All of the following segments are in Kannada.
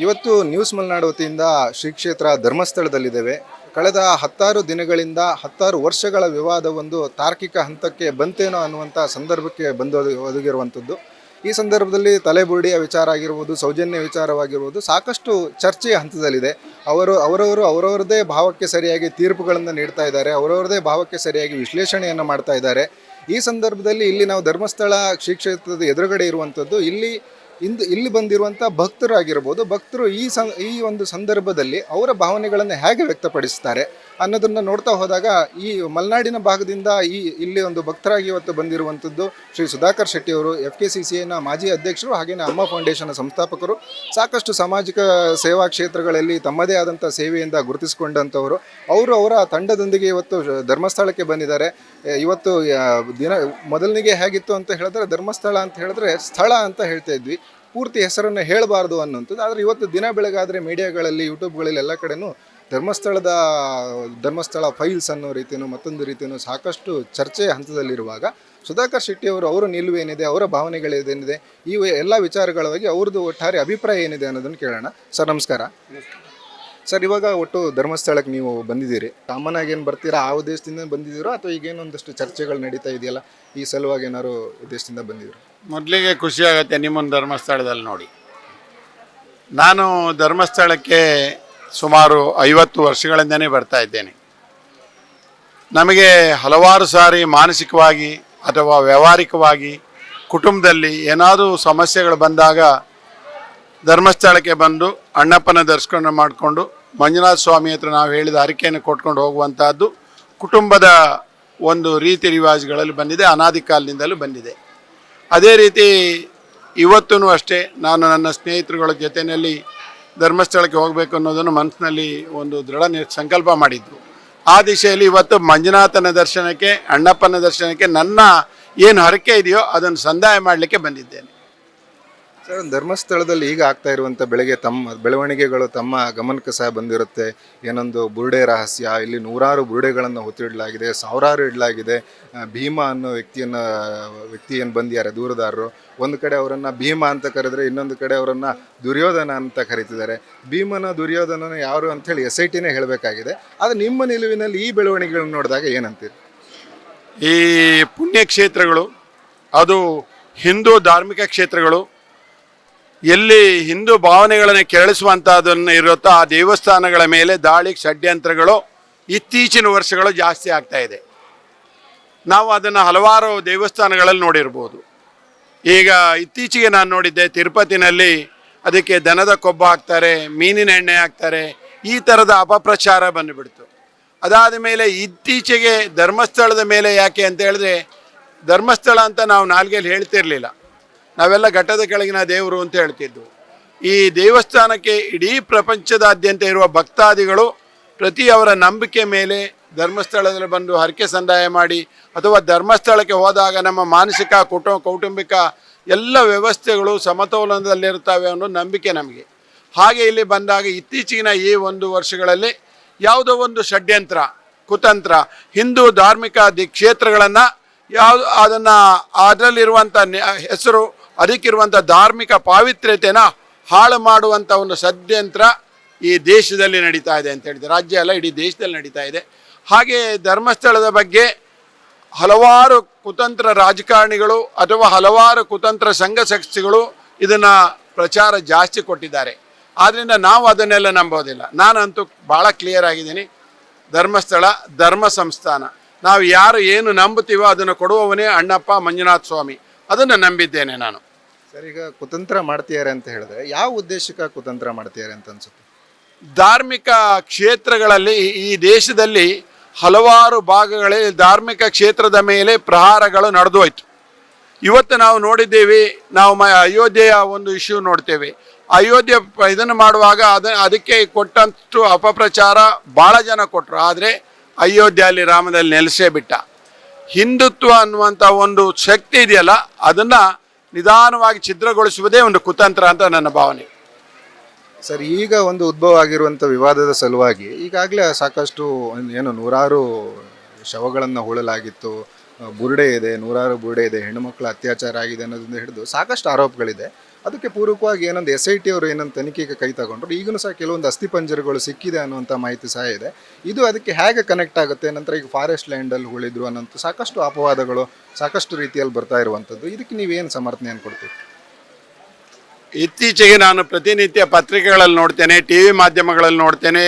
ಇವತ್ತು ನ್ಯೂಸ್ ಮಲೆನಾಡು ವತಿಯಿಂದ ಶ್ರೀ ಕ್ಷೇತ್ರ ಧರ್ಮಸ್ಥಳದಲ್ಲಿದ್ದೇವೆ. ಕಳೆದ 10 ದಿನಗಳಿಂದ 10 ವರ್ಷಗಳ ವಿವಾದ ಒಂದು ತಾರ್ಕಿಕ ಹಂತಕ್ಕೆ ಬಂತೇನೋ ಅನ್ನುವಂಥ ಸಂದರ್ಭಕ್ಕೆ ಒದಗಿರುವಂಥದ್ದು. ಈ ಸಂದರ್ಭದಲ್ಲಿ ತಲೆಬುರುಡಿಯ ವಿಚಾರ ಆಗಿರ್ಬೋದು, ಸೌಜನ್ಯ ವಿಚಾರವಾಗಿರ್ಬೋದು, ಸಾಕಷ್ಟು ಚರ್ಚೆಯ ಹಂತದಲ್ಲಿದೆ. ಅವರವರದೇ ಭಾವಕ್ಕೆ ಸರಿಯಾಗಿ ತೀರ್ಪುಗಳನ್ನು ನೀಡ್ತಾ ಇದ್ದಾರೆ, ಅವರವರದೇ ಭಾವಕ್ಕೆ ಸರಿಯಾಗಿ ವಿಶ್ಲೇಷಣೆಯನ್ನು ಮಾಡ್ತಾ ಇದ್ದಾರೆ. ಈ ಸಂದರ್ಭದಲ್ಲಿ ಇಲ್ಲಿ ನಾವು ಧರ್ಮಸ್ಥಳ ಶ್ರೀ ಕ್ಷೇತ್ರದ ಎದುರುಗಡೆ ಇರುವಂಥದ್ದು. ಇಲ್ಲಿ ಬಂದಿರುವಂಥ ಭಕ್ತರಾಗಿರ್ಬೋದು, ಭಕ್ತರು ಈ ಒಂದು ಸಂದರ್ಭದಲ್ಲಿ ಅವರ ಭಾವನೆಗಳನ್ನು ಹೇಗೆ ವ್ಯಕ್ತಪಡಿಸ್ತಾರೆ ಅನ್ನೋದನ್ನು ನೋಡ್ತಾ ಹೋದಾಗ ಈ ಮಲೆನಾಡಿನ ಭಾಗದಿಂದ ಇಲ್ಲಿ ಒಂದು ಭಕ್ತರಾಗಿ ಇವತ್ತು ಬಂದಿರುವಂಥದ್ದು ಶ್ರೀ ಸುಧಾಕರ್ ಶೆಟ್ಟಿ ಅವರು, FKCCIನ ಮಾಜಿ ಅಧ್ಯಕ್ಷರು, ಹಾಗೆಯೇ ಅಮ್ಮ ಫೌಂಡೇಶನ್ ಸಂಸ್ಥಾಪಕರು. ಸಾಕಷ್ಟು ಸಾಮಾಜಿಕ ಸೇವಾ ಕ್ಷೇತ್ರಗಳಲ್ಲಿ ತಮ್ಮದೇ ಆದಂಥ ಸೇವೆಯಿಂದ ಗುರುತಿಸಿಕೊಂಡಂಥವರು. ಅವರ ತಂಡದೊಂದಿಗೆ ಇವತ್ತು ಧರ್ಮಸ್ಥಳಕ್ಕೆ ಬಂದಿದ್ದಾರೆ. ಇವತ್ತು ಮೊದಲನಿಗೆ ಹೇಗಿತ್ತು ಅಂತ ಹೇಳಿದ್ರೆ, ಧರ್ಮಸ್ಥಳ ಅಂತ ಹೇಳಿದ್ರೆ ಸ್ಥಳ ಅಂತ ಹೇಳ್ತಾ ಇದ್ವಿ, ಪೂರ್ತಿ ಹೆಸರನ್ನು ಹೇಳಬಾರ್ದು ಅನ್ನೋಂಥದ್ದು. ಆದರೆ ಇವತ್ತು ದಿನ ಬೆಳಗಾದರೆ ಮೀಡಿಯಾಗಳಲ್ಲಿ, ಯೂಟ್ಯೂಬ್ಗಳಲ್ಲಿ ಎಲ್ಲ ಕಡೆನೂ ಧರ್ಮಸ್ಥಳ ಫೈಲ್ಸ್ ಅನ್ನೋ ರೀತಿಯೂ ಮತ್ತೊಂದು ರೀತಿಯೂ ಸಾಕಷ್ಟು ಚರ್ಚೆಯ ಹಂತದಲ್ಲಿರುವಾಗ ಸುಧಾಕರ್ ಶೆಟ್ಟಿ ಅವರ ನಿಲುವೇನಿದೆ, ಅವರ ಭಾವನೆಗಳೇನಿದೆ, ಈ ಎಲ್ಲ ವಿಚಾರಗಳ ಬಗ್ಗೆ ಅವ್ರದ್ದು ಒಟ್ಟಾರೆ ಅಭಿಪ್ರಾಯ ಏನಿದೆ ಅನ್ನೋದನ್ನು ಕೇಳೋಣ. ಸರ್ ನಮಸ್ಕಾರ. ಸರ್, ಇವಾಗ ಒಟ್ಟು ಧರ್ಮಸ್ಥಳಕ್ಕೆ ನೀವು ಬಂದಿದ್ದೀರಿ. ಕಾಮನ್ ಆಗಿ ಏನು ಬರ್ತೀರಾ, ಆ ಉದ್ದೇಶದಿಂದ ಬಂದಿದ್ದೀರೋ ಅಥವಾ ಈಗೇನೊಂದಷ್ಟು ಚರ್ಚೆಗಳು ನಡೀತಾ ಇದೆಯಲ್ಲ, ಈ ಸಲುವಾಗಿ ಏನಾದ್ರು ಉದ್ದೇಶದಿಂದ ಬಂದಿದ್ರು? ಮೊದಲಿಗೆ ಖುಷಿ ಆಗುತ್ತೆ ನಿಮ್ಮನ್ನು ಧರ್ಮಸ್ಥಳದಲ್ಲಿ ನೋಡಿ. ನಾನು ಧರ್ಮಸ್ಥಳಕ್ಕೆ ಸುಮಾರು 50 ವರ್ಷಗಳಿಂದನೇ ಬರ್ತಾ ಇದ್ದೇನೆ. ನಮಗೆ ಹಲವಾರು ಸಾರಿ ಮಾನಸಿಕವಾಗಿ ಅಥವಾ ವ್ಯಾವಹಾರಿಕವಾಗಿ ಕುಟುಂಬದಲ್ಲಿ ಏನಾದರೂ ಸಮಸ್ಯೆಗಳು ಬಂದಾಗ ಧರ್ಮಸ್ಥಳಕ್ಕೆ ಬಂದು ಅಣ್ಣಪ್ಪನ ದರ್ಶನ ಮಾಡಿಕೊಂಡು ಮಂಜುನಾಥ ಸ್ವಾಮಿ ಹತ್ರ ನಾವು ಹೇಳಿದ ಹರಕೆಯನ್ನು ಕೊಟ್ಕೊಂಡು ಹೋಗುವಂತಹದ್ದು ಕುಟುಂಬದ ಒಂದು ರೀತಿ ರಿವಾಜುಗಳಲ್ಲಿ ಬಂದಿದೆ, ಅನಾದಿ ಕಾಲದಿಂದಲೂ ಬಂದಿದೆ. ಅದೇ ರೀತಿ ಇವತ್ತೂ ಅಷ್ಟೇ ನಾನು ನನ್ನ ಸ್ನೇಹಿತರುಗಳ ಜೊತೆಯಲ್ಲಿ ಧರ್ಮಸ್ಥಳಕ್ಕೆ ಹೋಗಬೇಕು ಅನ್ನೋದನ್ನು ಮನಸ್ಸಿನಲ್ಲಿ ಒಂದು ದೃಢ ಸಂಕಲ್ಪ ಮಾಡಿದ್ದು. ಆ ದಿಶೆಯಲ್ಲಿ ಇವತ್ತು ಮಂಜುನಾಥನ ದರ್ಶನಕ್ಕೆ, ಅಣ್ಣಪ್ಪನ ದರ್ಶನಕ್ಕೆ ನನ್ನ ಏನು ಹರಕೆ ಇದೆಯೋ ಅದನ್ನು ಸಂದಾಯ ಮಾಡಲಿಕ್ಕೆ ಬಂದಿದ್ದೇನೆ. ಸರ್, ಧರ್ಮಸ್ಥಳದಲ್ಲಿ ಈಗ ಆಗ್ತಾ ಇರುವಂಥ ಬೆಳವಣಿಗೆಗಳು ತಮ್ಮ ಗಮನಕ್ಕೆ ಸಹ ಬಂದಿರುತ್ತೆ. ಏನೊಂದು ಬುರುಡೆ ರಹಸ್ಯ, ಇಲ್ಲಿ 100 ಬುರುಡೆಗಳನ್ನು ಹೊತ್ತಿಡಲಾಗಿದೆ, 1000 ಇಡಲಾಗಿದೆ. ಭೀಮಾ ಅನ್ನೋ ವ್ಯಕ್ತಿ ಏನು ಬಂದಿದ್ದಾರೆ ದೂರದಾರರು, ಒಂದು ಕಡೆ ಅವರನ್ನು ಭೀಮಾ ಅಂತ ಕರೆದ್ರೆ, ಇನ್ನೊಂದು ಕಡೆ ಅವರನ್ನು ದುರ್ಯೋಧನ ಅಂತ ಕರೀತಿದ್ದಾರೆ. ಭೀಮನ ದುರ್ಯೋಧನನ ಯಾರು ಅಂಥೇಳಿ SITನೇ ಹೇಳಬೇಕಾಗಿದೆ. ಆದರೆ ನಿಮ್ಮ ನಿಲುವಿನಲ್ಲಿ ಈ ಬೆಳವಣಿಗೆಗಳನ್ನು ನೋಡಿದಾಗ ಏನಂತೀರಿ? ಈ ಪುಣ್ಯಕ್ಷೇತ್ರಗಳು, ಅದು ಹಿಂದೂ ಧಾರ್ಮಿಕ ಕ್ಷೇತ್ರಗಳು, ಎಲ್ಲಿ ಹಿಂದೂ ಭಾವನೆಗಳನ್ನು ಕೆರಳಿಸುವಂಥದ್ದನ್ನು ಇರುತ್ತೋ ಆ ದೇವಸ್ಥಾನಗಳ ಮೇಲೆ ದಾಳಿ ಷಡ್ಯಂತ್ರಗಳು ಇತ್ತೀಚಿನ ವರ್ಷಗಳು ಜಾಸ್ತಿ ಆಗ್ತಾ ಇದೆ. ನಾವು ಅದನ್ನು ಹಲವಾರು ದೇವಸ್ಥಾನಗಳಲ್ಲಿ ನೋಡಿರ್ಬೋದು. ಈಗ ಇತ್ತೀಚೆಗೆ ನಾನು ನೋಡಿದ್ದೆ, ತಿರುಪತಿನಲ್ಲಿ ಅದಕ್ಕೆ ದನದ ಕೊಬ್ಬು ಹಾಕ್ತಾರೆ, ಮೀನಿನ ಎಣ್ಣೆ ಹಾಕ್ತಾರೆ, ಈ ಥರದ ಅಪಪ್ರಚಾರ ಬಂದುಬಿಡ್ತು. ಅದಾದ ಮೇಲೆ ಇತ್ತೀಚೆಗೆ ಧರ್ಮಸ್ಥಳದ ಮೇಲೆ ಯಾಕೆ ಅಂತ ಹೇಳಿದ್ರೆ, ಧರ್ಮಸ್ಥಳ ಅಂತ ನಾವು ನಾಲ್ಗೆಯಲ್ಲಿ ಹೇಳ್ತಿರ್ಲಿಲ್ಲ, ನಾವೆಲ್ಲ ಘಟ್ಟದ ಕೆಳಗಿನ ದೇವರು ಅಂತ ಹೇಳ್ತಿದ್ವು. ಈ ದೇವಸ್ಥಾನಕ್ಕೆ ಇಡೀ ಪ್ರಪಂಚದಾದ್ಯಂತ ಇರುವ ಭಕ್ತಾದಿಗಳು ಪ್ರತಿ ಅವರ ನಂಬಿಕೆ ಮೇಲೆ ಧರ್ಮಸ್ಥಳದಲ್ಲಿ ಬಂದು ಹರಕೆ ಸಂದಾಯ ಮಾಡಿ ಅಥವಾ ಧರ್ಮಸ್ಥಳಕ್ಕೆ ಹೋದಾಗ ನಮ್ಮ ಮಾನಸಿಕ ಕೌಟುಂಬಿಕ ಎಲ್ಲ ವ್ಯವಸ್ಥೆಗಳು ಸಮತೋಲನದಲ್ಲಿರ್ತವೆ ಅನ್ನೋ ನಂಬಿಕೆ ನಮಗೆ. ಹಾಗೆ ಇಲ್ಲಿ ಬಂದಾಗ ಇತ್ತೀಚಿನ ಈ 1 ವರ್ಷಗಳಲ್ಲಿ ಯಾವುದೋ ಒಂದು ಷಡ್ಯಂತ್ರ, ಕುತಂತ್ರ, ಹಿಂದೂ ಧಾರ್ಮಿಕ ಕ್ಷೇತ್ರಗಳನ್ನು ಅದರಲ್ಲಿರುವಂಥ ಹೆಸರು, ಅದಕ್ಕಿರುವಂಥ ಧಾರ್ಮಿಕ ಪಾವಿತ್ರ್ಯತೆನ ಹಾಳು ಮಾಡುವಂಥ ಒಂದು ಷಡ್ಯಂತ್ರ ಈ ದೇಶದಲ್ಲಿ ನಡೀತಾ ಇದೆ ಅಂತ ಹೇಳಿದೆ. ರಾಜ್ಯ ಅಲ್ಲ, ಇಡೀ ದೇಶದಲ್ಲಿ ನಡೀತಾ ಇದೆ. ಹಾಗೆ ಧರ್ಮಸ್ಥಳದ ಬಗ್ಗೆ ಹಲವಾರು ಕುತಂತ್ರ ರಾಜಕಾರಣಿಗಳು ಅಥವಾ ಹಲವಾರು ಕುತಂತ್ರ ಸಂಘ ಸಂಸ್ಥೆಗಳು ಇದನ್ನು ಪ್ರಚಾರ ಜಾಸ್ತಿ ಕೊಟ್ಟಿದ್ದಾರೆ. ಆದ್ದರಿಂದ ನಾವು ಅದನ್ನೆಲ್ಲ ನಂಬೋದಿಲ್ಲ. ನಾನಂತೂ ಭಾಳ ಕ್ಲಿಯರ್ ಆಗಿದ್ದೀನಿ. ಧರ್ಮಸ್ಥಳ ಧರ್ಮ ಸಂಸ್ಥಾನ. ನಾವು ಯಾರು ಏನು ನಂಬುತ್ತೀವೋ ಅದನ್ನು ಕೊಡುವವನೇ ಅಣ್ಣಪ್ಪ ಮಂಜುನಾಥ ಸ್ವಾಮಿ. ಅದನ್ನು ನಂಬಿದ್ದೇನೆ ನಾನು. ಸರ್, ಈಗ ಕುತಂತ್ರ ಮಾಡ್ತಿದ್ದಾರೆ ಅಂತ ಹೇಳಿದ್ರೆ ಯಾವ ಉದ್ದೇಶಕ್ಕೆ ಕುತಂತ್ರ ಮಾಡ್ತಿದ್ದಾರೆ ಅಂತ ಅನ್ಸುತ್ತೆ? ಧಾರ್ಮಿಕ ಕ್ಷೇತ್ರಗಳಲ್ಲಿ ಈ ದೇಶದಲ್ಲಿ ಹಲವಾರು ಭಾಗಗಳಲ್ಲಿ ಧಾರ್ಮಿಕ ಕ್ಷೇತ್ರದ ಮೇಲೆ ಪ್ರಹಾರಗಳು ನಡೆದು ಹೋಯ್ತು. ಇವತ್ತು ನಾವು ನೋಡಿದ್ದೇವೆ, ನಾವು ಅಯೋಧ್ಯೆಯ ಒಂದು ಇಶ್ಯೂ ನೋಡ್ತೇವೆ. ಅಯೋಧ್ಯೆ ಇದನ್ನು ಮಾಡುವಾಗ ಅದಕ್ಕೆ ಕೊಟ್ಟಂತೂ ಅಪಪ್ರಚಾರ ಭಾಳ ಜನ ಕೊಟ್ಟರು. ಆದರೆ ಅಯೋಧ್ಯೆಯಲ್ಲಿ ರಾಮದಲ್ಲಿ ನೆಲೆಸೇ ಬಿಟ್ಟ. ಹಿಂದುತ್ವ ಅನ್ನುವಂಥ ಒಂದು ಶಕ್ತಿ ಇದೆಯಲ್ಲ, ಅದನ್ನು ನಿಧಾನವಾಗಿ ಛಿದ್ರಗೊಳಿಸುವುದೇ ಒಂದು ಕುತಂತ್ರ ಅಂತ ನನ್ನ ಭಾವನೆ. ಸರ್, ಈಗ ಒಂದು ಉದ್ಭವ ಆಗಿರುವಂಥ ವಿವಾದದ ಸಲುವಾಗಿ ಈಗಾಗಲೇ ಸಾಕಷ್ಟು 100 ಶವಗಳನ್ನು ಹೂಳಲಾಗಿತ್ತು, ಬುರುಡೆ ಇದೆ, 100 ಬುರುಡೆ ಇದೆ, ಹೆಣ್ಣುಮಕ್ಕಳ ಅತ್ಯಾಚಾರ ಆಗಿದೆ ಅನ್ನೋದರಿಂದ ಹಿಡಿದು ಸಾಕಷ್ಟು ಆರೋಪಗಳಿದೆ. ಅದಕ್ಕೆ ಪೂರಕವಾಗಿ ಏನೊಂದು SIT ಅವರು ಏನೊಂದು ತನಿಖೆಗೆ ಕೈ ತಗೊಂಡ್ರು. ಈಗಲೂ ಸಹ ಕೆಲವೊಂದು ಅಸ್ಥಿಪಂಜರಗಳು ಸಿಕ್ಕಿದೆ ಅನ್ನುವಂಥ ಮಾಹಿತಿ ಸಹ ಇದೆ. ಇದು ಅದಕ್ಕೆ ಹೇಗೆ ಕನೆಕ್ಟ್ ಆಗುತ್ತೆ, ನಂತರ ಈಗ ಫಾರೆಸ್ಟ್ ಲ್ಯಾಂಡಲ್ಲಿ ಉಳಿದ್ರು ಅನ್ನೋಂಥ ಸಾಕಷ್ಟು ಅಪವಾದಗಳು ಸಾಕಷ್ಟು ರೀತಿಯಲ್ಲಿ ಬರ್ತಾ ಇರುವಂಥದ್ದು. ಇದಕ್ಕೆ ನೀವೇನು ಸಮರ್ಥನೆಯನ್ನು ಕೊಡ್ತೀವಿ? ಇತ್ತೀಚೆಗೆ ನಾನು ಪ್ರತಿನಿತ್ಯ ಪತ್ರಿಕೆಗಳಲ್ಲಿ ನೋಡ್ತೇನೆ, ಟಿ ವಿ ಮಾಧ್ಯಮಗಳಲ್ಲಿ ನೋಡ್ತೇನೆ,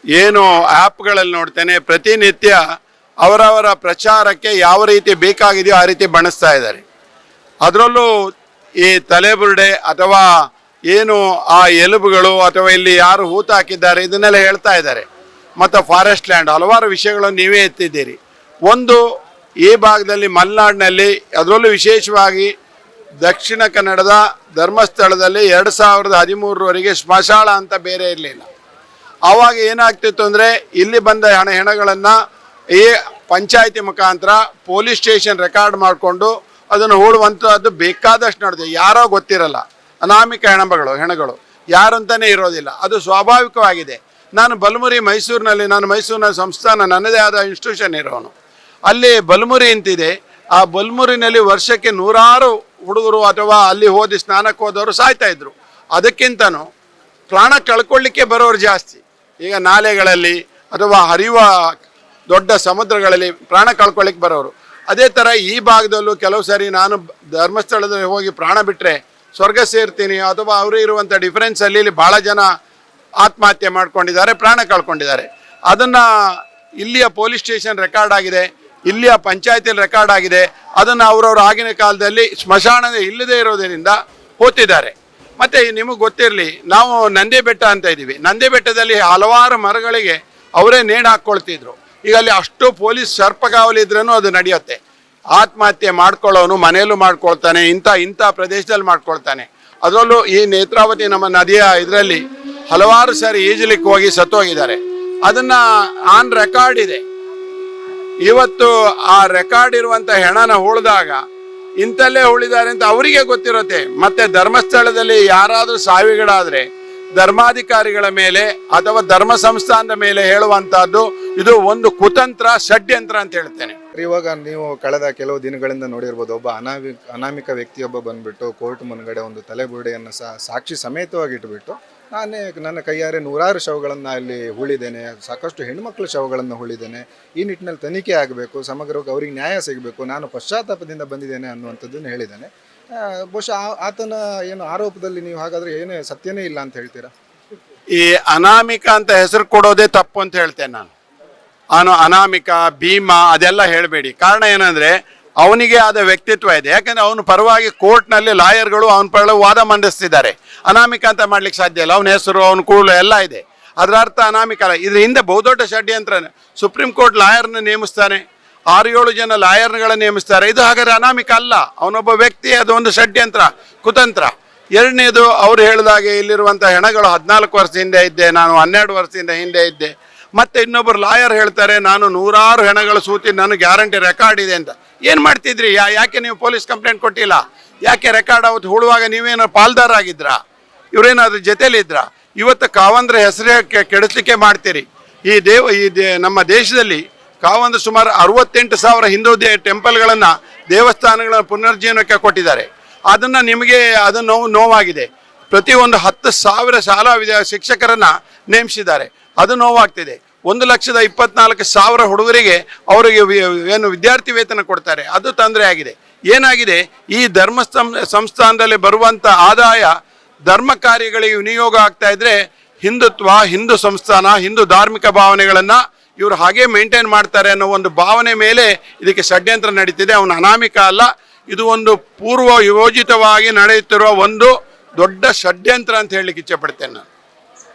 ಏನು ಆ್ಯಪ್ಗಳಲ್ಲಿ ನೋಡ್ತೇನೆ, ಪ್ರತಿನಿತ್ಯ ಅವರವರ ಪ್ರಚಾರಕ್ಕೆ ಯಾವ ರೀತಿ ಬೇಕಾಗಿದೆಯೋ ಆ ರೀತಿ ಬಣಿಸ್ತಾ ಇದ್ದಾರೆ. ಅದರಲ್ಲೂ ಈ ತಲೆಬುರುಡೆ ಅಥವಾ ಏನು ಆ ಎಲುಬುಗಳು ಅಥವಾ ಇಲ್ಲಿ ಯಾರು ಹೂತು ಹಾಕಿದ್ದಾರೆ ಇದನ್ನೆಲ್ಲ ಹೇಳ್ತಾ ಇದ್ದಾರೆ. ಮತ್ತು ಫಾರೆಸ್ಟ್ ಲ್ಯಾಂಡ್ ಹಲವಾರು ವಿಷಯಗಳನ್ನು ನೀವೇ ಎತ್ತಿದ್ದೀರಿ. ಒಂದು, ಈ ಭಾಗದಲ್ಲಿ ಮಲೆನಾಡಿನಲ್ಲಿ ಅದರಲ್ಲೂ ವಿಶೇಷವಾಗಿ ದಕ್ಷಿಣ ಕನ್ನಡದ ಧರ್ಮಸ್ಥಳದಲ್ಲಿ 2013ರವರೆಗೆ ಸ್ಮಶಾನ ಅಂತ ಬೇರೆ ಇರಲಿಲ್ಲ. ಆವಾಗ ಏನಾಗ್ತಿತ್ತು ಅಂದರೆ ಇಲ್ಲಿ ಬಂದ ಹೆಣಗಳನ್ನು ಈ ಪಂಚಾಯತಿ ಮುಖಾಂತರ ಪೊಲೀಸ್ ಸ್ಟೇಷನ್ ರೆಕಾರ್ಡ್ ಮಾಡಿಕೊಂಡು ಅದನ್ನು ಹೂಡುವಂಥದ್ದು ಬೇಕಾದಷ್ಟು ನಡೆದಿದೆ. ಯಾರೋ ಗೊತ್ತಿರಲ್ಲ, ಅನಾಮಿಕ ಹೆಣಗಳು ಯಾರು ಅಂತಲೇ ಇರೋದಿಲ್ಲ. ಅದು ಸ್ವಾಭಾವಿಕವಾಗಿದೆ. ನಾನು ಮೈಸೂರಿನ ಸಂಸ್ಥಾನ ನನ್ನದೇ ಆದ ಇನ್ಸ್ಟಿಟ್ಯೂಷನ್ ಇರೋನು. ಅಲ್ಲಿ ಬಲಮುರಿ ಅಂತಿದೆ. ಆ ಬಲಮುರಿನಲ್ಲಿ ವರ್ಷಕ್ಕೆ 100 ಹುಡುಗರು ಅಥವಾ ಅಲ್ಲಿ ಓದಿ ಸ್ನಾನಕ್ಕೆ ಹೋದವರು ಸಾಯ್ತಾ ಇದ್ರು. ಅದಕ್ಕಿಂತನೂ ಪ್ರಾಣ ಕಳ್ಕೊಳ್ಳಿಕ್ಕೆ ಬರೋರು ಜಾಸ್ತಿ. ಈಗ ನಾಲೆಗಳಲ್ಲಿ ಅಥವಾ ಹರಿಯುವ ದೊಡ್ಡ ಸಮುದ್ರಗಳಲ್ಲಿ ಪ್ರಾಣ ಕಳ್ಕೊಳ್ಳಿಕ್ಕೆ ಬರೋರು. ಅದೇ ಥರ ಈ ಭಾಗದಲ್ಲೂ ಕೆಲವು ಸಾರಿ ನಾನು ಧರ್ಮಸ್ಥಳದಲ್ಲಿ ಹೋಗಿ ಪ್ರಾಣ ಬಿಟ್ಟರೆ ಸ್ವರ್ಗ ಸೇರ್ತೀನಿ ಅಥವಾ ಅವರು ಇರುವಂಥ ಡಿಫರೆನ್ಸಲ್ಲಿ ಇಲ್ಲಿ ಭಾಳ ಜನ ಆತ್ಮಹತ್ಯೆ ಮಾಡ್ಕೊಂಡಿದ್ದಾರೆ, ಪ್ರಾಣ ಕಳ್ಕೊಂಡಿದ್ದಾರೆ. ಅದನ್ನು ಇಲ್ಲಿಯ ಪೊಲೀಸ್ ಸ್ಟೇಷನ್ ರೆಕಾರ್ಡ್ ಆಗಿದೆ, ಇಲ್ಲಿಯ ಪಂಚಾಯತಿಯಲ್ಲಿ ರೆಕಾರ್ಡ್ ಆಗಿದೆ. ಅದನ್ನು ಅವರವರು ಆಗಿನ ಕಾಲದಲ್ಲಿ ಸ್ಮಶಾನ ಇಲ್ಲದೆ ಇರೋದರಿಂದ ಹೋಗ್ತಿದ್ದಾರೆ. ಮತ್ತು ನಿಮಗೆ ಗೊತ್ತಿರಲಿ, ನಾವು ನಂದಿ ಬೆಟ್ಟ ಅಂತ ಇದ್ದೀವಿ. ನಂದಿ ಬೆಟ್ಟದಲ್ಲಿ ಹಲವಾರು ಮರಗಳಿಗೆ ಅವರೇ ನೇಣು ಹಾಕ್ಕೊಳ್ತಿದ್ರು. ಈಗ ಅಲ್ಲಿ ಅಷ್ಟು ಪೊಲೀಸ್ ಸರ್ಪಗಾವಲಿ ಇದ್ರೂ ಅದು ನಡೆಯುತ್ತೆ. ಆತ್ಮಹತ್ಯೆ ಮಾಡ್ಕೊಳ್ಳೋನು ಮನೆಯಲ್ಲೂ ಮಾಡ್ಕೊಳ್ತಾನೆ, ಇಂಥ ಪ್ರದೇಶದಲ್ಲಿ ಮಾಡ್ಕೊಳ್ತಾನೆ. ಅದರಲ್ಲೂ ಈ ನೇತ್ರಾವತಿ ನಮ್ಮ ನದಿಯ ಇದರಲ್ಲಿ ಹಲವಾರು ಸಾರಿ ಈಜಲಿಕ್ಕೆ ಹೋಗಿ ಸತ್ತೋಗಿದ್ದಾರೆ. ಅದನ್ನು ಆನ್ ರೆಕಾರ್ಡ್ ಇದೆ. ಇವತ್ತು ಆ ರೆಕಾರ್ಡ್ ಇರುವಂಥ ಹೆಣನ ಉಳಿದಾಗ ಇಂಥಲ್ಲೇ ಉಳಿದಾರೆ ಅಂತ ಅವರಿಗೆ ಗೊತ್ತಿರುತ್ತೆ. ಮತ್ತೆ ಧರ್ಮಸ್ಥಳದಲ್ಲಿ ಯಾರಾದರೂ ಸಾವಿಗಳಾದರೆ ಧರ್ಮಾಧಿಕಾರಿಗಳ ಮೇಲೆ ಅಥವಾ ಧರ್ಮ ಸಂಸ್ಥಾನದ ಮೇಲೆ ಹೇಳುವಂತಹದ್ದು ಇದು ಒಂದು ಕುತಂತ್ರ, ಷಡ್ಯಂತ್ರ ಅಂತ ಹೇಳ್ತೇನೆ. ಇವಾಗ ನೀವು ಕಳೆದ ಕೆಲವು ದಿನಗಳಿಂದ ನೋಡಿರ್ಬೋದು, ಒಬ್ಬ ಅನಾಮಿಕ ವ್ಯಕ್ತಿಯೊಬ್ಬ ಬಂದ್ಬಿಟ್ಟು ಕೋರ್ಟ್ ಮುಂದ್ಗಡೆ ಒಂದು ತಲೆಬುರುಡೆಯನ್ನು ಸಾಕ್ಷಿ ಸಮೇತವಾಗಿ ಇಟ್ಬಿಟ್ಟು ನನ್ನ ಕೈಯಾರೆ 100 ಶವಗಳನ್ನು ಅಲ್ಲಿ ಹೂಳಿದ್ದೇನೆ, ಸಾಕಷ್ಟು ಹೆಣ್ಮಕ್ಳ ಶವಗಳನ್ನು ಹೂಳಿದ್ದೇನೆ, ಈ ನಿಟ್ಟಿನಲ್ಲಿ ತನಿಖೆ ಆಗಬೇಕು, ಸಮಗ್ರವಾಗಿ ಅವ್ರಿಗೆ ನ್ಯಾಯ ಸಿಗಬೇಕು, ನಾನು ಪಶ್ಚಾತ್ತಾಪದಿಂದ ಬಂದಿದ್ದೇನೆ ಅನ್ನುವಂಥದ್ದನ್ನು ಹೇಳಿದ್ದೇನೆ. ಬಹುಶಃ ಆತನ ಏನು ಆರೋಪದಲ್ಲಿ ನೀವು ಹಾಗಾದರೆ ಏನೇ ಸತ್ಯನೇ ಇಲ್ಲ ಅಂತ ಹೇಳ್ತೀರಾ? ಈ ಅನಾಮಿಕ ಅಂತ ಹೆಸರು ಕೊಡೋದೇ ತಪ್ಪು ಅಂತ ಹೇಳ್ತೇನೆ ನಾನು. ಅನಾಮಿಕ, ಭೀಮ ಅದೆಲ್ಲ ಹೇಳಬೇಡಿ. ಕಾರಣ ಏನಂದರೆ ಅವನಿಗೆ ಆದ ವ್ಯಕ್ತಿತ್ವ ಇದೆ. ಯಾಕಂದರೆ ಅವನ ಪರವಾಗಿ ಕೋರ್ಟ್ನಲ್ಲಿ ಲಾಯರ್ಗಳು ಅವನ ಪರವಾಗಿ ವಾದ ಮಂಡಿಸ್ತಿದ್ದಾರೆ. ಅನಾಮಿಕ ಅಂತ ಮಾಡ್ಲಿಕ್ಕೆ ಸಾಧ್ಯ ಇಲ್ಲ. ಅವನ ಹೆಸರು, ಅವನ ಕೂಳು ಎಲ್ಲ ಇದೆ. ಅದರ ಅರ್ಥ ಅನಾಮಿಕ ಅಲ್ಲ. ಇದ್ರ ಹಿಂದೆ ಬಹುದೊಡ್ಡ ಷಡ್ಯಂತ್ರ. ಸುಪ್ರೀಂ ಕೋರ್ಟ್ ಲಾಯರ್ನ ನೇಮಿಸ್ತಾನೆ, 6-7 ಜನ ಲಾಯರ್ಗಳನ್ನ ನೇಮಿಸ್ತಾರೆ. ಇದು ಹಾಗಾದ್ರೆ ಅನಾಮಿಕ ಅಲ್ಲ, ಅವನೊಬ್ಬ ವ್ಯಕ್ತಿ. ಅದು ಒಂದು ಷಡ್ಯಂತ್ರ, ಕುತಂತ್ರ. ಎರಡನೇದು, ಅವ್ರು ಹೇಳಿದಾಗೆ ಇಲ್ಲಿರುವಂಥ ಹೆಣಗಳು 14 ವರ್ಷದ ಹಿಂದೆ ಇದ್ದೆ, ನಾನು 12 ವರ್ಷದಿಂದ ಹಿಂದೆ ಇದ್ದೆ. ಮತ್ತೆ ಇನ್ನೊಬ್ಬರು ಲಾಯರ್ ಹೇಳ್ತಾರೆ ನಾನು 100 ಹೆಣಗಳು ಸೂತಿ, ನನಗೆ ಗ್ಯಾರಂಟಿ ರೆಕಾರ್ಡ್ ಇದೆ ಅಂತ. ಏನು ಮಾಡ್ತಿದ್ರಿ? ಯಾಕೆ ನೀವು ಪೊಲೀಸ್ ಕಂಪ್ಲೇಂಟ್ ಕೊಟ್ಟಿಲ್ಲ? ಯಾಕೆ ರೆಕಾರ್ಡ್ ಅವತ್ತು ಹೂಡುವಾಗ ನೀವೇನಾದ್ರು ಪಾಲ್ದಾರ ಆಗಿದ್ರಾ? ಇವರೇನಾದ್ರೂ ಜೊತೆಲಿದ್ರಾ? ಇವತ್ತು ಕಾವಂದ್ರ ಹೆಸರೇ ಕೆಡಿಸ್ಲಿಕ್ಕೆ ಮಾಡ್ತೀರಿ. ನಮ್ಮ ದೇಶದಲ್ಲಿ ಕಾವಂದ್ರ ಸುಮಾರು 68,000 ಹಿಂದೂ ಟೆಂಪಲ್ಗಳನ್ನು, ದೇವಸ್ಥಾನಗಳನ್ನು ಪುನರ್ಜೀವನಕ್ಕೆ ಕೊಟ್ಟಿದ್ದಾರೆ. ಅದನ್ನು ನಿಮಗೆ ಅದು ನೋವಾಗಿದೆ. ಪ್ರತಿಯೊಂದು 10,000 ಶಾಲಾ ಶಿಕ್ಷಕರನ್ನು ನೇಮಿಸಿದ್ದಾರೆ. ಅದು ನೋವಾಗ್ತಿದೆ. 1,24,000 ಹುಡುಗರಿಗೆ ಅವರಿಗೆ ಏನು ವಿದ್ಯಾರ್ಥಿ ವೇತನ ಕೊಡ್ತಾರೆ, ಅದು ತೊಂದರೆ ಆಗಿದೆ. ಏನಾಗಿದೆ, ಈ ಧರ್ಮ ಸಂಸ್ಥಾನದಲ್ಲಿ ಬರುವಂಥ ಆದಾಯ ಧರ್ಮ ಕಾರ್ಯಗಳಿಗೆ ವಿನಿಯೋಗ ಆಗ್ತಾ ಇದ್ರೆ ಹಿಂದುತ್ವ, ಹಿಂದೂ ಸಂಸ್ಥಾನ, ಹಿಂದೂ ಧಾರ್ಮಿಕ ಭಾವನೆಗಳನ್ನು ಇವರು ಹಾಗೆ ಮೇಂಟೈನ್ ಮಾಡ್ತಾರೆ ಅನ್ನೋ ಒಂದು ಭಾವನೆ ಮೇಲೆ ಇದಕ್ಕೆ ಷಡ್ಯಂತ್ರ ನಡೀತಿದೆ. ಅವನು ಅನಾಮಿಕ ಅಲ್ಲ, ಇದು ಒಂದು ಪೂರ್ವ ಯೋಜಿತವಾಗಿ ನಡೆಯುತ್ತಿರುವ ಒಂದು ದೊಡ್ಡ ಷಡ್ಯಂತ್ರ ಅಂತ ಹೇಳಲಿಕ್ಕೆ ಇಚ್ಛೆಪಡ್ತೇನೆ ನಾನು.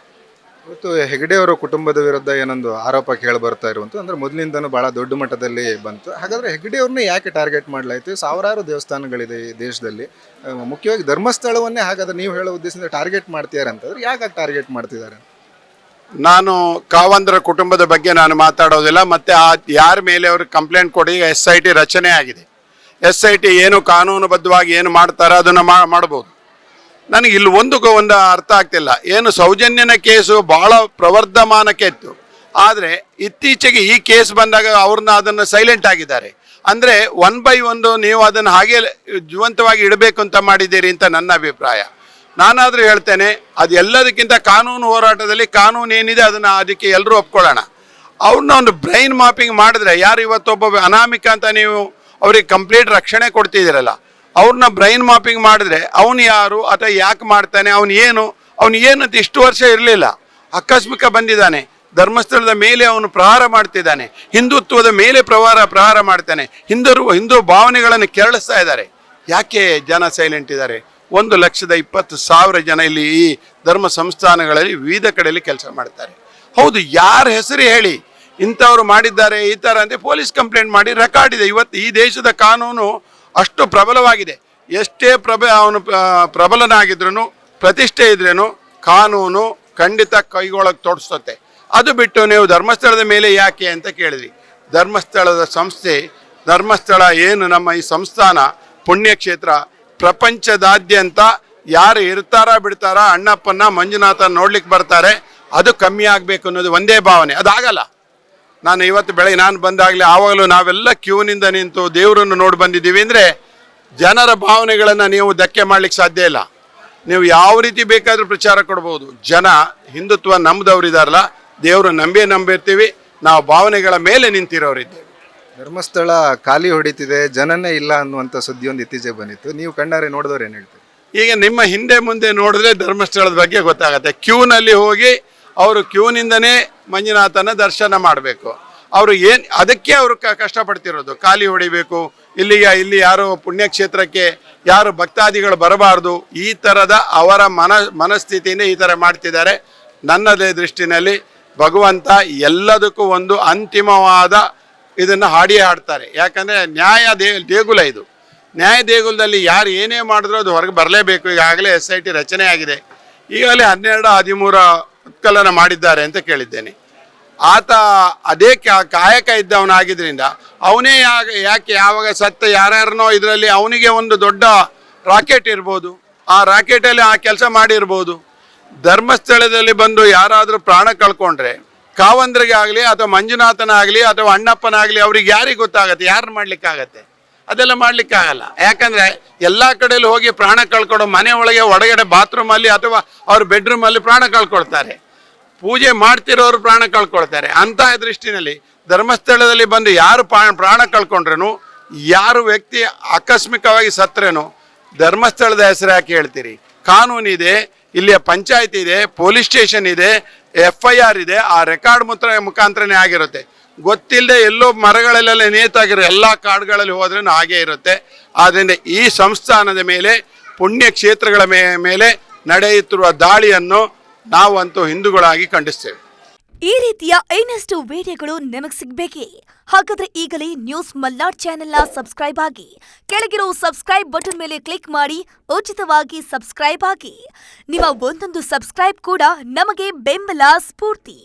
ಇವತ್ತು ಹೆಗ್ಡೆ ಅವರ ಕುಟುಂಬದ ವಿರುದ್ಧ ಏನೊಂದು ಆರೋಪ ಕೇಳಿ ಬರ್ತಾ ಇರುವಂಥ, ಅಂದರೆ ಮೊದಲಿಂದನೂ ಭಾಳ ದೊಡ್ಡ ಮಟ್ಟದಲ್ಲಿ ಬಂತು. ಹಾಗಾದರೆ ಹೆಗ್ಡೆ ಅವ್ರನ್ನೇ ಯಾಕೆ ಟಾರ್ಗೆಟ್ ಮಾಡಲಾಯಿತು? ಸಾವಿರಾರು ದೇವಸ್ಥಾನಗಳಿದೆ ಈ ದೇಶದಲ್ಲಿ, ಮುಖ್ಯವಾಗಿ ಧರ್ಮಸ್ಥಳವನ್ನೇ ಹಾಗಾದ್ರೆ ನೀವು ಹೇಳೋ ಉದ್ದೇಶದಿಂದ ಟಾರ್ಗೆಟ್ ಮಾಡ್ತಿದ್ದಾರೆ ಅಂತಂದ್ರೆ ಯಾಕೆ ಟಾರ್ಗೆಟ್ ಮಾಡ್ತಿದ್ದಾರೆ? ನಾನು ಕಾವಂದ್ರ ಕುಟುಂಬದ ಬಗ್ಗೆ ನಾನು ಮಾತಾಡೋದಿಲ್ಲ. ಮತ್ತು ಯಾರ ಮೇಲೆ ಅವ್ರಿಗೆ ಕಂಪ್ಲೇಂಟ್ ಕೊಡಿ, SIT ರಚನೆ ಆಗಿದೆ. SIT ಏನು ಕಾನೂನುಬದ್ಧವಾಗಿ ಏನು ಮಾಡ್ತಾರೆ ಅದನ್ನು ಮಾಡ್ಬೋದು. ನನಗೆ ಇಲ್ಲಿ ಒಂದು ಅರ್ಥ ಆಗ್ತಿಲ್ಲ. ಏನು ಸೌಜನ್ಯನ ಕೇಸು ಭಾಳ ಪ್ರವರ್ಧಮಾನಕ್ಕೆ ಇತ್ತು, ಆದರೆ ಇತ್ತೀಚೆಗೆ ಈ ಕೇಸ್ ಬಂದಾಗ ಅದನ್ನು ಸೈಲೆಂಟ್ ಆಗಿದ್ದಾರೆ. ಅಂದರೆ 1 by 1 ನೀವು ಅದನ್ನು ಹಾಗೆ ಜೀವಂತವಾಗಿ ಇಡಬೇಕು ಅಂತ ಮಾಡಿದ್ದೀರಿ ಅಂತ ನನ್ನ ಅಭಿಪ್ರಾಯ. ನಾನಾದರೂ ಹೇಳ್ತೇನೆ, ಅದೆಲ್ಲದಕ್ಕಿಂತ ಕಾನೂನು ಹೋರಾಟದಲ್ಲಿ ಕಾನೂನು ಏನಿದೆ ಅದನ್ನು ಅದಕ್ಕೆ ಎಲ್ಲರೂ ಒಪ್ಕೊಳ್ಳೋಣ. ಅವ್ರನ್ನ ಒಂದು ಬ್ರೈನ್ ಮಾಪಿಂಗ್ ಮಾಡಿದ್ರೆ, ಯಾರು ಇವತ್ತೊಬ್ಬ ಅನಾಮಿಕ ಅಂತ ನೀವು ಅವ್ರಿಗೆ ಕಂಪ್ಲೀಟ್ ರಕ್ಷಣೆ ಕೊಡ್ತಿದ್ದೀರಲ್ಲ, ಅವ್ರನ್ನ ಬ್ರೈನ್ ಮಾಪಿಂಗ್ ಮಾಡಿದ್ರೆ ಅವನು ಯಾರು ಅಥವಾ ಯಾಕೆ ಮಾಡ್ತಾನೆ, ಅವನು ಏನಂತ ಇಷ್ಟು ವರ್ಷ ಇರಲಿಲ್ಲ, ಆಕಸ್ಮಿಕ ಬಂದಿದ್ದಾನೆ, ಧರ್ಮಸ್ಥಳದ ಮೇಲೆ ಅವನು ಪ್ರಹಾರ ಮಾಡ್ತಿದ್ದಾನೆ, ಹಿಂದುತ್ವದ ಮೇಲೆ ಪ್ರಹಾರ ಮಾಡ್ತಾನೆ, ಹಿಂದೂ ಭಾವನೆಗಳನ್ನು ಕೆರಳಿಸ್ತಾ ಇದ್ದಾರೆ. ಯಾಕೆ ಜನ ಸೈಲೆಂಟ್ ಇದ್ದಾರೆ? 1,20,000 ಜನ ಇಲ್ಲಿ ಈ ಧರ್ಮ ಸಂಸ್ಥಾನಗಳಲ್ಲಿ ವಿವಿಧ ಕಡೆಯಲ್ಲಿ ಕೆಲಸ ಮಾಡ್ತಾರೆ. ಹೌದು, ಯಾರ ಹೆಸರು ಹೇಳಿ ಇಂಥವ್ರು ಮಾಡಿದ್ದಾರೆ ಈ ಥರ ಅಂತ ಪೊಲೀಸ್ ಕಂಪ್ಲೇಂಟ್ ಮಾಡಿ ರೆಕಾರ್ಡ್ ಇದೆ. ಇವತ್ತು ಈ ದೇಶದ ಕಾನೂನು ಅಷ್ಟು ಪ್ರಬಲವಾಗಿದೆ. ಎಷ್ಟೇ ಅವನು ಪ್ರಬಲನಾಗಿದ್ರೂ, ಪ್ರತಿಷ್ಠೆ ಇದ್ರೇನು ಕಾನೂನು ಖಂಡಿತ ಕೈಗೊಳ್ಳಕ್ಕೆ ತೋರಿಸ್ತತೆ. ಅದು ಬಿಟ್ಟು ನೀವು ಧರ್ಮಸ್ಥಳದ ಮೇಲೆ ಯಾಕೆ ಅಂತ ಕೇಳಿದ್ರಿ. ಧರ್ಮಸ್ಥಳದ ಸಂಸ್ಥೆ, ಧರ್ಮಸ್ಥಳ ಏನು ನಮ್ಮ ಈ ಸಂಸ್ಥಾನ ಪುಣ್ಯಕ್ಷೇತ್ರ, ಪ್ರಪಂಚದಾದ್ಯಂತ ಯಾರು ಇರ್ತಾರ ಬಿಡ್ತಾರ ಅಣ್ಣಪ್ಪನ ಮಂಜುನಾಥ ನೋಡ್ಲಿಕ್ಕೆ ಬರ್ತಾರೆ, ಅದು ಕಮ್ಮಿ ಆಗಬೇಕು ಅನ್ನೋದು ಒಂದೇ ಭಾವನೆ. ಅದಾಗಲ್ಲ. ನಾನು ಇವತ್ತು ಬೆಳಗ್ಗೆ ನಾನು ಬಂದಾಗಲೇ ಆವಾಗಲೂ ನಾವೆಲ್ಲ ಕ್ಯೂನಿಂದ ನಿಂತು ದೇವರನ್ನು ನೋಡಿ ಬಂದಿದ್ದೀವಿ ಅಂದರೆ ಜನರ ಭಾವನೆಗಳನ್ನು ನೀವು ಧಕ್ಕೆ ಮಾಡ್ಲಿಕ್ಕೆ ಸಾಧ್ಯ ಇಲ್ಲ. ನೀವು ಯಾವ ರೀತಿ ಬೇಕಾದರೂ ಪ್ರಚಾರ ಕೊಡ್ಬೋದು. ಜನ ಹಿಂದುತ್ವ ನಮ್ಮದವ್ರಿದಾರಲ್ಲ, ದೇವರು ನಂಬಿರ್ತೀವಿ, ನಾವು ಭಾವನೆಗಳ ಮೇಲೆ ನಿಂತಿರೋರಿದ್ದೇವೆ. ಧರ್ಮಸ್ಥಳ ಖಾಲಿ ಹೊಡಿತಿದೆ, ಜನನೇ ಇಲ್ಲ ಅನ್ನುವಂಥ ಸುದ್ದಿಯೊಂದು ಇತ್ತೀಚೆಗೆ ಬಂದಿತ್ತು. ನೀವು ಕಣ್ಣಾರೆ ನೋಡಿದವ್ರು ಏನು ಹೇಳ್ತೀವಿ? ಈಗ ನಿಮ್ಮ ಹಿಂದೆ ಮುಂದೆ ನೋಡಿದ್ರೆ ಧರ್ಮಸ್ಥಳದ ಬಗ್ಗೆ ಗೊತ್ತಾಗುತ್ತೆ. ಕ್ಯೂನಲ್ಲಿ ಹೋಗಿ ಅವರು ಕ್ಯೂನಿಂದನೇ ಮಂಜುನಾಥನ ದರ್ಶನ ಮಾಡಬೇಕು. ಅವರು ಅದಕ್ಕೆ ಅವರು ಕಷ್ಟಪಡ್ತಿರೋದು. ಖಾಲಿ ಹೊಡಿಬೇಕು, ಇಲ್ಲಿ ಯಾರು ಪುಣ್ಯಕ್ಷೇತ್ರಕ್ಕೆ ಯಾರು ಭಕ್ತಾದಿಗಳು ಬರಬಾರ್ದು, ಈ ಥರದ ಅವರ ಮನಸ್ಥಿತಿಯಿಂದ ಈ ಥರ ಮಾಡ್ತಿದ್ದಾರೆ. ನನ್ನದೇ ದೃಷ್ಟಿನಲ್ಲಿ ಭಗವಂತ ಎಲ್ಲದಕ್ಕೂ ಒಂದು ಅಂತಿಮವಾದ ಇದನ್ನು ಹಾಡ್ತಾರೆ. ಯಾಕಂದರೆ ನ್ಯಾಯ ದೇಗುಲ ಇದು. ನ್ಯಾಯ ದೇಗುಲದಲ್ಲಿ ಯಾರು ಏನೇ ಮಾಡಿದ್ರೂ ಅದು ಹೊರಗೆ ಬರಲೇಬೇಕು. ಈಗಾಗಲೇ SIT ರಚನೆ ಆಗಿದೆ. ಈಗಾಗಲೇ 12-13 ಉತ್ಕಲನ ಮಾಡಿದ್ದಾರೆ ಅಂತ ಕೇಳಿದ್ದೇನೆ. ಆತ ಅದೇ ಕಾಯಕ ಇದ್ದವನಾಗಿದ್ದರಿಂದ ಅವನೇ ಯಾಕೆ ಯಾವಾಗ ಸತ್ತ ಯಾರ್ಯಾರನೋ ಇದರಲ್ಲಿ ಅವನಿಗೆ ಒಂದು ದೊಡ್ಡ ರಾಕೆಟ್ ಇರ್ಬೋದು, ಆ ರಾಕೆಟಲ್ಲಿ ಆ ಕೆಲಸ ಮಾಡಿರ್ಬೋದು. ಧರ್ಮಸ್ಥಳದಲ್ಲಿ ಬಂದು ಯಾರಾದರೂ ಪ್ರಾಣ ಕಳ್ಕೊಂಡ್ರೆ ಕಾವಂದ್ರಿಗೆ ಆಗಲಿ ಅಥವಾ ಮಂಜುನಾಥನಾಗಲಿ ಅಥವಾ ಅಣ್ಣಪ್ಪನಾಗಲಿ ಅವ್ರಿಗೆ ಯಾರಿಗೆ ಗೊತ್ತಾಗತ್ತೆ? ಯಾರು ಮಾಡ್ಲಿಕ್ಕಾಗತ್ತೆ? ಅದೆಲ್ಲ ಮಾಡ್ಲಿಕ್ಕಾಗಲ್ಲ. ಯಾಕಂದರೆ ಎಲ್ಲ ಕಡೆಯಲ್ಲಿ ಹೋಗಿ ಪ್ರಾಣ ಕಳ್ಕೊಳ್ಳೋ, ಮನೆ ಒಳಗೆ ಹೊರಗಡೆ ಬಾತ್ರೂಮಲ್ಲಿ ಅಥವಾ ಅವ್ರ ಬೆಡ್ರೂಮಲ್ಲಿ ಪ್ರಾಣ ಕಳ್ಕೊಳ್ತಾರೆ. ಪೂಜೆ ಮಾಡ್ತಿರೋರು ಪ್ರಾಣ ಕಳ್ಕೊಳ್ತಾರೆ. ಅಂತಹ ದೃಷ್ಟಿನಲ್ಲಿ ಧರ್ಮಸ್ಥಳದಲ್ಲಿ ಬಂದು ಯಾರು ಪ್ರಾಣ ಕಳ್ಕೊಂಡ್ರೇನು, ಯಾರು ವ್ಯಕ್ತಿ ಆಕಸ್ಮಿಕವಾಗಿ ಸತ್ರೇನು ಧರ್ಮಸ್ಥಳದ ಹೆಸರು ಯಾಕೆ ಹೇಳ್ತೀರಿ? ಕಾನೂನಿದೆ, ಇಲ್ಲಿಯ ಪಂಚಾಯತ್ ಇದೆ, ಪೊಲೀಸ್ ಸ್ಟೇಷನ್ ಇದೆ, FIR ಇದೆ. ಆ ರೆಕಾರ್ಡ್ ಮುಖಾಂತರನೇ ಆಗಿರುತ್ತೆ. ಗೊತ್ತಿಲ್ಲದೆ ಎಲ್ಲೋ ಮರಗಳಲ್ಲೆಲ್ಲ ನೇತಾಗಿರೋ ಎಲ್ಲ ಕಾಡುಗಳಲ್ಲಿ ಹೋದ್ರೂ ಹಾಗೇ ಇರುತ್ತೆ. ಆದ್ದರಿಂದ ಈ ಸಂಸ್ಥಾನದ ಮೇಲೆ, ಪುಣ್ಯಕ್ಷೇತ್ರಗಳ ಮೇಲೆ ನಡೆಯುತ್ತಿರುವ ದಾಳಿಯನ್ನು ನಾವಂತೂ ಹಿಂದೂಗಳಾಗಿ ಖಂಡಿಸ್ತೇವೆ. ಈ ರೀತಿಯ ಇನ್ನಷ್ಟು ವಿಡಿಯೋಗಳು ನಿಮಗೆ ಸಿಗಬೇಕೇ? ಹಾಗಾದ್ರೆ ಈಗಲೇ ನ್ಯೂಸ್ ಮಲ್ನಾಡ್ ಚಾನೆಲ್ನ ಸಬ್ಸ್ಕ್ರೈಬ್ ಆಗಿ, ಕೆಳಗಿರೋ ಸಬ್ಸ್ಕ್ರೈಬ್ ಬಟನ್ ಮೇಲೆ ಕ್ಲಿಕ್ ಮಾಡಿ ಉಚಿತವಾಗಿ ಸಬ್ಸ್ಕ್ರೈಬ್ ಆಗಿ. ನಿಮ್ಮ ಒಂದೊಂದು ಸಬ್ಸ್ಕ್ರೈಬ್ ಕೂಡ ನಮಗೆ ಬೆಂಬಲ, ಸ್ಫೂರ್ತಿ.